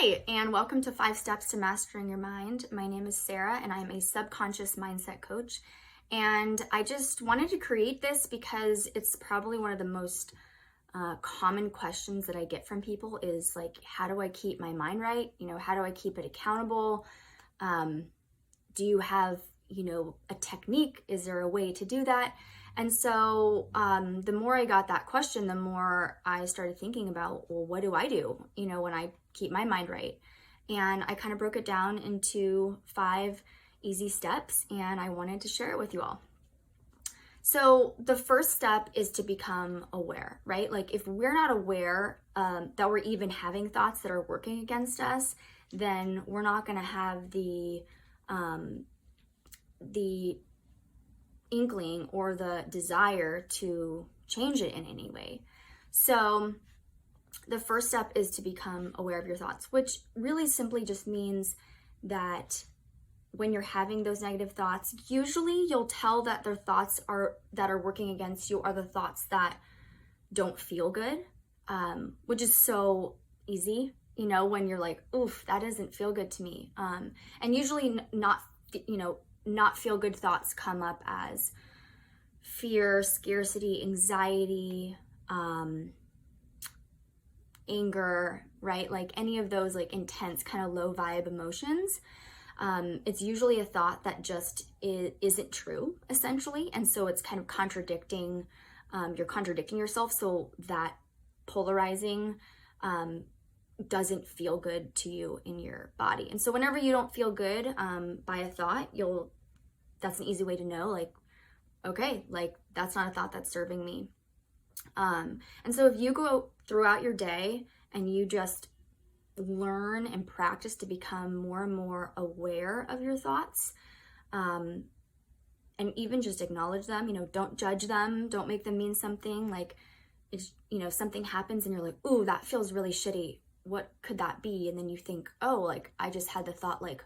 Hi, and welcome to 5 Steps to Mastering Your Mind. My name is Sarah, and I'm a subconscious mindset coach. And I just wanted to create this because it's probably one of the most common questions that I get from people is like, how do I keep my mind right? How do I keep it accountable? Do you have, a technique? Is there a way to do that? And so the more I got that question, the more I started thinking about, well, what do I do, when I keep my mind right? And I kind of broke it down into 5 easy steps, and I wanted to share it with you all. So the first step is to become aware, right? Like if we're not aware that we're even having thoughts that are working against us, then we're not going to have the inkling or the desire to change it in any way. So the first step is to become aware of your thoughts, which really simply just means that when you're having those negative thoughts, usually you'll tell that their thoughts that are working against you are the thoughts that don't feel good, which is so easy, when you're like, oof, that doesn't feel good to me. And usually not feel good thoughts come up as fear, scarcity, anxiety, anger, right? Like any of those like intense kind of low vibe emotions. It's usually a thought that just isn't true, essentially. And so it's kind of contradicting, you're contradicting yourself. So that polarizing doesn't feel good to you in your body. And so whenever you don't feel good by a thought, that's an easy way to know, like, okay, like that's not a thought that's serving me. And so if you go throughout your day and you just learn and practice to become more and more aware of your thoughts, and even just acknowledge them, don't judge them, don't make them mean something. Like it's, something happens and you're like, ooh, that feels really shitty. What could that be? And then you think, oh, like I just had the thought, like,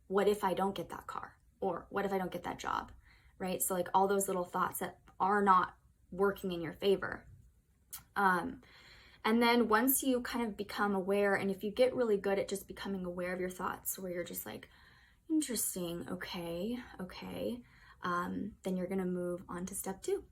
what if I don't get that car? Or what if I don't get that job? Right? So like all those little thoughts that are not working in your favor. And then once you kind of become aware, and if you get really good at just becoming aware of your thoughts, where you're just like, interesting, okay, then you're going to move on to step 2.